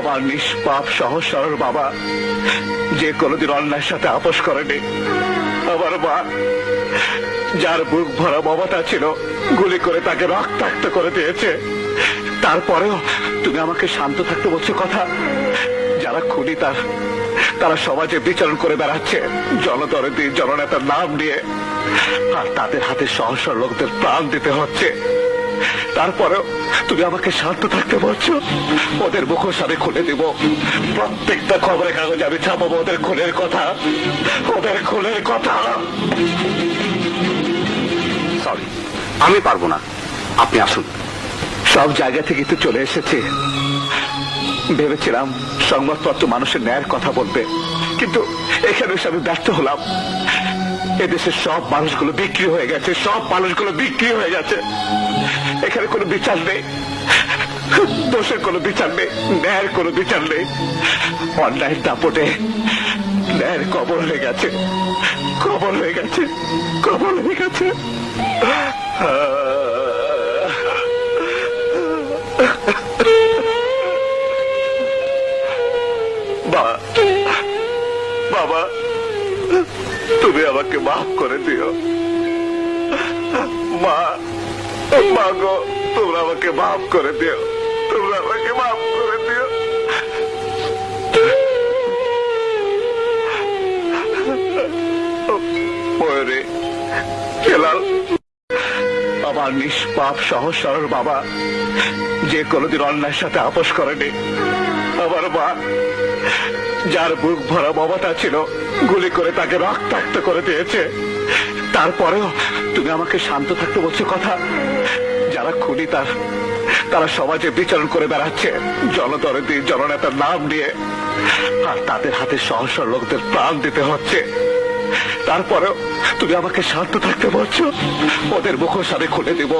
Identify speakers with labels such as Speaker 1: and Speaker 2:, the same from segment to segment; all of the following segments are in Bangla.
Speaker 1: আমার নিষ্পাপ সহজ সরল বাবা, যে কোনোদিন অন্যায়ের সাথে আপোষ করেনি। আমার মা, যার বুক ভরা মমতা ছিল, গুলি করে তাকে রক্তাক্ত করে দিয়েছে। তারপরেও তুমি আমাকে শান্ত থাকতে বলছো কথা। যারা খুনি তারা সমাজে বিচরণ করে বেড়াচ্ছে জনদরদি জননেতার নাম নিয়ে, আর তাদের হাতে সহজ সরল লোকদের প্রাণ দিতে হচ্ছে। তারপরেও তুমি আমাকে শান্ত থাকতে বলছো। ওদের মুখোশ আমি খুলে দিব, প্রত্যেকটা খবরের কাগজে আমি ছাপাবো ওদের খুনের কথা, ওদের খুনের কথা।
Speaker 2: সরি, আমি পারবো না, আপনি আসুন।
Speaker 1: সব জায়গা থেকে তো চলে এসেছি। ভেবেছিলাম সংবাদপত্র মানুষের ন্যায়ের কথা বলবে, কিন্তু এখানে এসে আমি ব্যর্থ হলাম। এদেশের সব মানুষগুলো বিক্রি হয়ে গেছে, সব মানুষগুলো বিক্রি হয়ে গেছে। এখানে কোনো বিচার নেই, দোষের কোনো বিচার নেই, ন্যায়ের কোনো বিচার নেই। অন্যায়ের দাপটে ন্যায়ের কবর হয়ে গেছে, কবর হয়ে গেছে, কবর হয়ে গেছে। বাবা, তুমি আমাকে মাফ করে দিও। মা, মা গো, তোমরা আমাকে মাফ করে দিও, তোমরা আমাকে মাফ করে দিও। ময়ূরী, হেলাল, আমার নিষ্পাপ সহজ সরল বাবা, যে কোনোদিন অন্যায়ের সাথে আপোষ করেনি। আমার মা, যার বুক ভরা মমতা ছিল, গুলি করে তাকে রক্তাক্ত করে দিয়েছে। তারপরেও তুমি আমাকে শান্ত থাকতে বলছো কথা। যারা খুনি তারা সমাজে বিচরণ করে বেড়াচ্ছে জনদরদি জননেতার নাম নিয়ে, আর তাদের হাতে সহজ সরল লোকদের প্রাণ দিতে হচ্ছে। তারপরেও তুমি আমাকে শান্ত থাকতে বলছো। ওদের মুখোশ আমি খুলে দিব,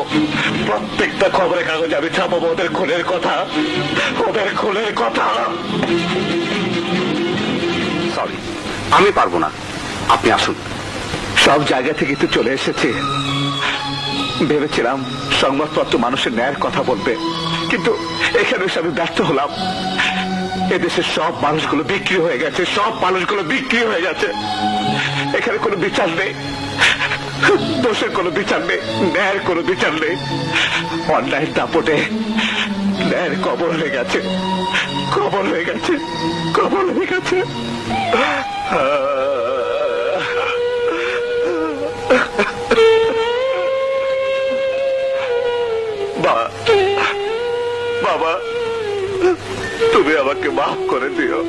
Speaker 1: প্রত্যেকটা খবরের কাগজে আমি ছাপাবো ওদের খুনের কথা, ওদের খুনের কথা।
Speaker 2: সরি, আমি পারবো না, আপনি আসুন।
Speaker 1: সব জায়গা থেকে তো চলে এসেছি। ভেবেছিলাম সংবাদপত্র মানুষের ন্যায়ের কথা বলবে, কিন্তু এখানে এসে আমি ব্যর্থ হলাম। এদেশের সব মানুষগুলো বিক্রি হয়ে গেছে, সব মানুষগুলো বিক্রি হয়ে গেছে। এখানে কোনো বিচার নেই, দোষের কোনো বিচার নেই, ন্যায়ের কোনো বিচার নেই। অন্যায়ের দাপটে ন্যায়ের কবর হয়ে গেছে, কবর হয়ে গেছে, কবর হয়ে গেছে। বাবা, তুমি আমাকে মাফ করে দিও।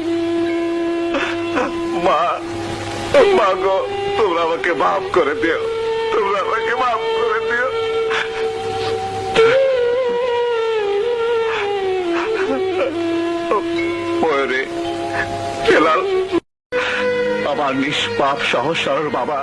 Speaker 1: মা, মা গো, তোমরা আমাকে মাফ করে দিও, তোমরা আমাকে মাফ করে দিও। ময়ূরী, হেলাল, আমার নিষ্পাপ সহজ সরল বাবা,